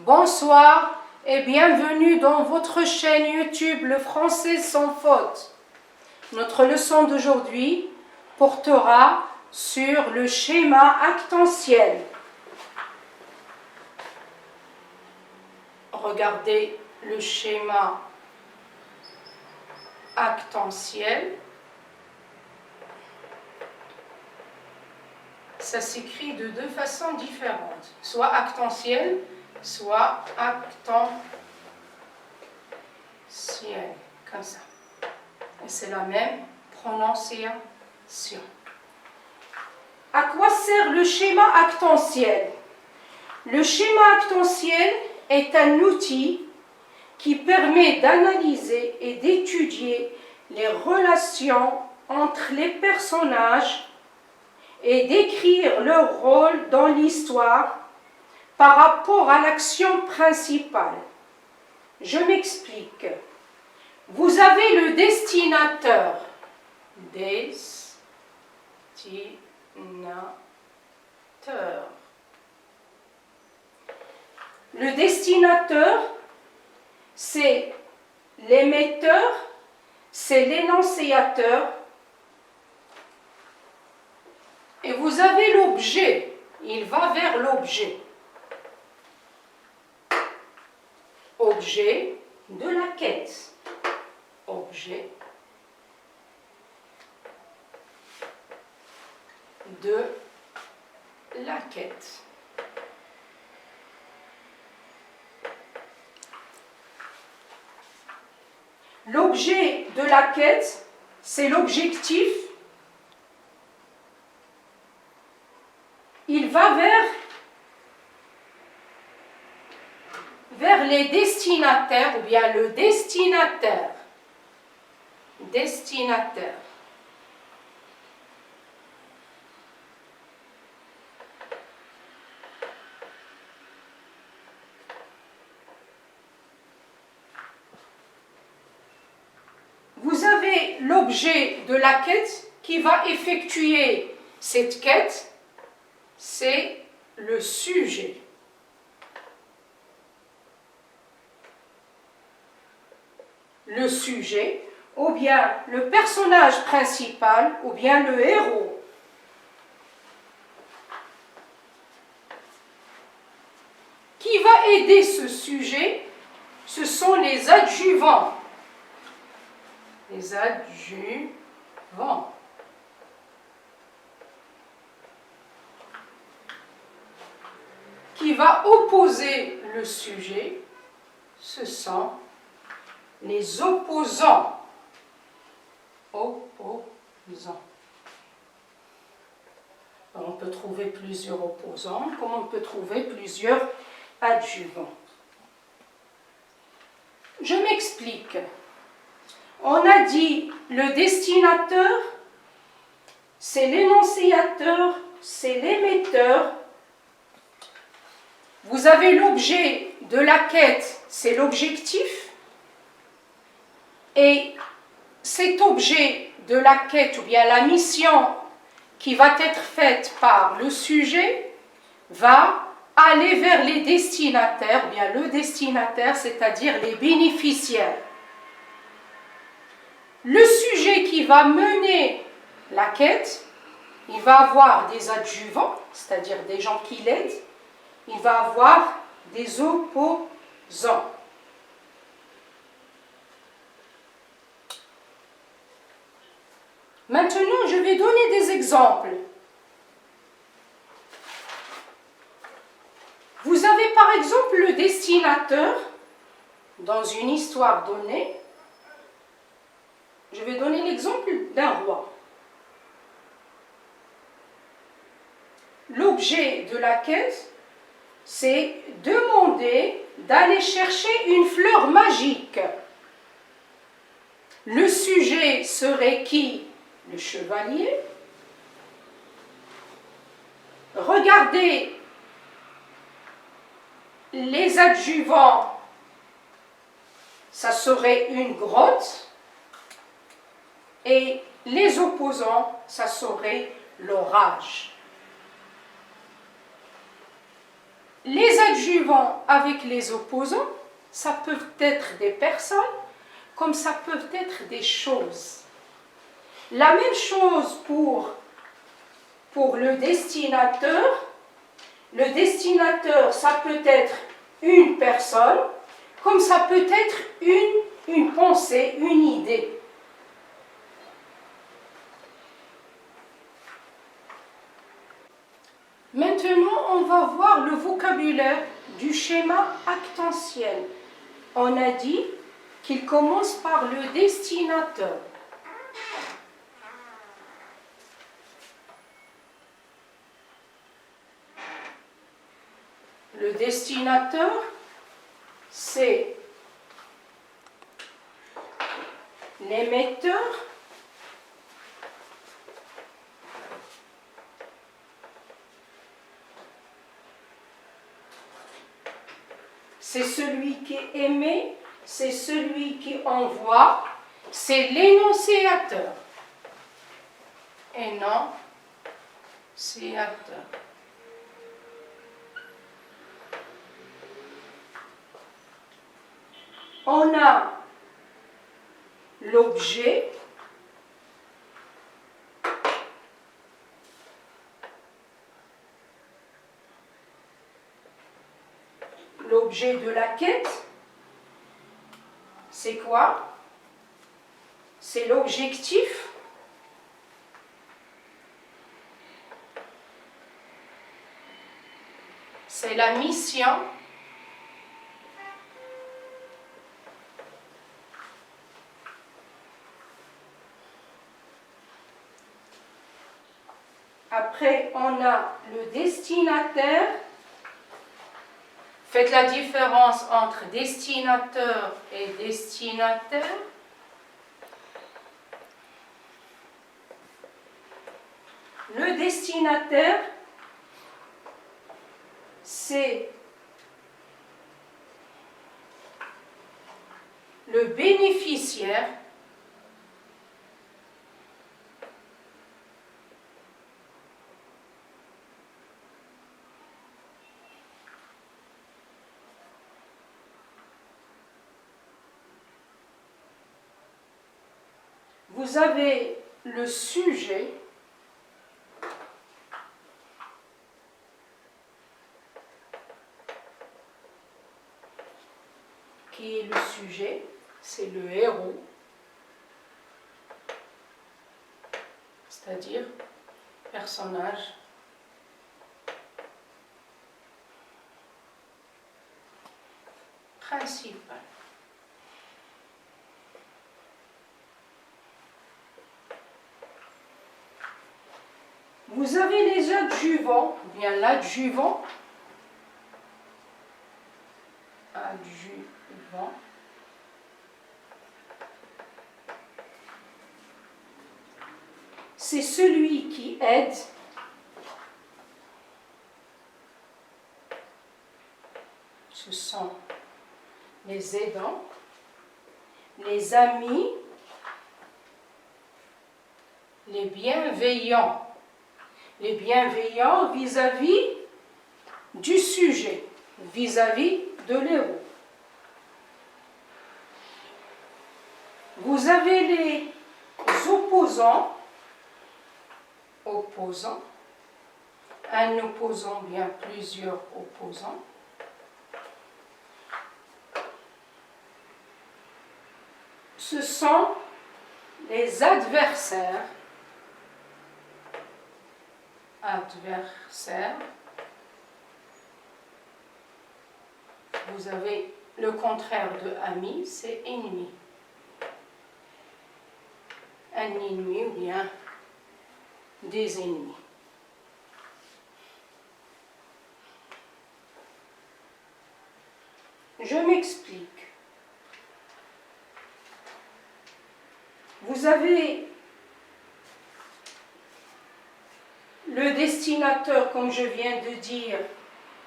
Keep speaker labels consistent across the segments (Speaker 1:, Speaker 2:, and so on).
Speaker 1: Bonsoir et bienvenue dans votre chaîne YouTube Le Français sans faute. Notre leçon d'aujourd'hui portera sur le schéma actentiel. Regardez le schéma actentiel. Ça s'écrit de deux façons différentes, soit actentiel, soit actentiel, comme ça. Et c'est la même prononciation. À quoi sert le schéma actentiel? Le schéma actentiel est un outil qui permet d'analyser et d'étudier les relations entre les personnages et d'écrire leur rôle dans l'histoire par rapport à l'action principale. Je m'explique. Vous avez le destinateur. Le destinateur, c'est l'émetteur, c'est l'énonciateur. Et vous avez l'objet, il va vers l'objet. Objet de la quête. Objet de la quête. L'objet de la quête, c'est l'objectif. Il va vers les destinataires ou bien le destinataire. Destinataire. Vous avez l'objet de la quête qui va effectuer cette quête, c'est le sujet. Le sujet, ou bien le personnage principal, ou bien le héros. Qui va aider ce sujet? Ce sont les adjuvants. Les adjuvants. Qui va opposer le sujet? Ce sont les opposants. Opposants. On peut trouver plusieurs opposants, comme on peut trouver plusieurs adjuvants. Je m'explique. On a dit le destinateur, c'est l'énonciateur, c'est l'émetteur. Vous avez l'objet de la quête, c'est l'objectif. Et cet objet de la quête, ou bien la mission qui va être faite par le sujet, va aller vers les destinataires, ou bien le destinataire, c'est-à-dire les bénéficiaires. Le sujet qui va mener la quête, il va avoir des adjuvants, c'est-à-dire des gens qui l'aident, il va avoir des opposants. Maintenant, je vais donner des exemples. Vous avez par exemple le destinateur dans une histoire donnée. Je vais donner l'exemple d'un roi. L'objet de la quête, c'est demander d'aller chercher une fleur magique. Le sujet serait qui? Le chevalier. Regardez les adjuvants, ça serait une grotte. Et les opposants, ça serait l'orage. les adjuvants avec les opposants, ça peut être des personnes, comme ça peut être des choses. La même chose pour le destinateur. Le destinateur, ça peut être une personne, comme ça peut être une pensée, une idée. Maintenant, on va voir le vocabulaire du schéma actentiel. On a dit qu'il commence par le destinateur. Le destinateur, c'est l'émetteur, c'est celui qui émet, c'est celui qui envoie, c'est l'énonciateur. Énonciateur. On a l'objet, l'objet de la quête, c'est quoi? C'est l'objectif. C'est la mission. Après, on a le destinataire. Faites la différence entre destinateur et destinataire. Le destinataire, c'est le bénéficiaire vous avez le sujet qui est le sujet, c'est le héros, c'est-à-dire personnage principal. Vous avez les adjuvants, ou bien l'adjuvant, c'est celui qui aide, ce sont les aidants, les amis, les bienveillants. Les bienveillants vis-à-vis du sujet, vis-à-vis de l'héros. Vous avez les opposants, un opposant, bien plusieurs opposants. Ce sont les adversaires. Vous avez le contraire de ami, c'est ennemi. Un ennemi ou bien des ennemis. Je m'explique. Vous avez le destinateur, comme je viens de dire,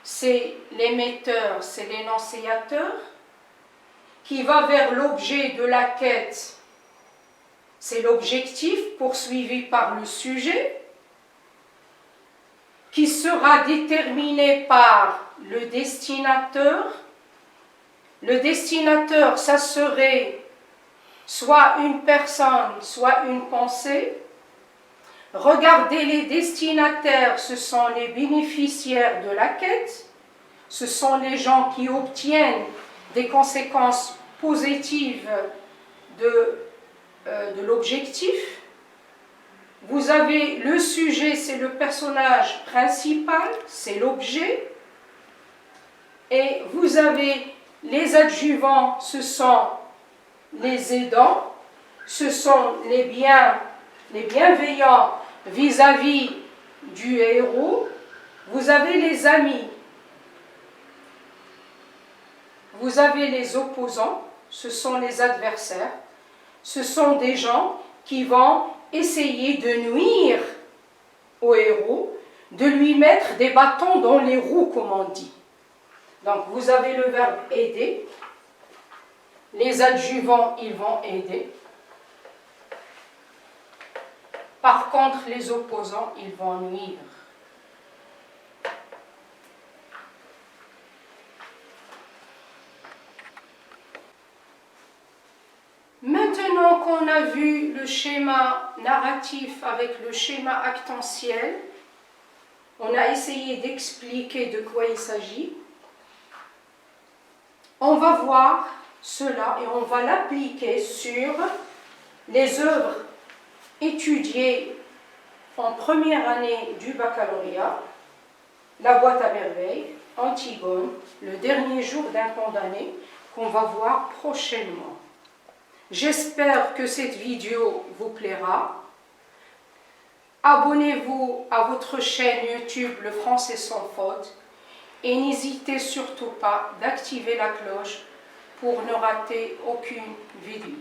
Speaker 1: c'est l'émetteur, c'est l'énonciateur, qui va vers l'objet de la quête, c'est l'objectif poursuivi par le sujet, qui sera déterminé par le destinateur. Le destinateur, ça serait soit une personne, soit une pensée. Regardez les destinataires, ce sont les bénéficiaires de la quête. Ce sont les gens qui obtiennent des conséquences positives de l'objectif. Vous avez le sujet, c'est le personnage principal, c'est l'objet. Et vous avez les adjuvants, ce sont les aidants, ce sont les bienveillants vis-à-vis du héros. Vous avez les amis, vous avez les opposants, ce sont les adversaires. Ce sont des gens qui vont essayer de nuire au héros, de lui mettre des bâtons dans les roues, comme on dit. Donc vous avez le verbe aider. Les adjuvants, ils vont aider. Par contre, les opposants, ils vont nuire. Maintenant qu'on a vu le schéma narratif avec le schéma actantiel, on a essayé d'expliquer de quoi il s'agit. On va voir cela et on va l'appliquer sur les œuvres étudiées en première année du baccalauréat, la boîte à merveilles, Antigone, le dernier jour d'un condamné, qu'on va voir prochainement. J'espère que cette vidéo vous plaira. Abonnez-vous à votre chaîne YouTube Le Français sans faute et n'hésitez surtout pas d'activer la cloche pour ne rater aucune vidéo.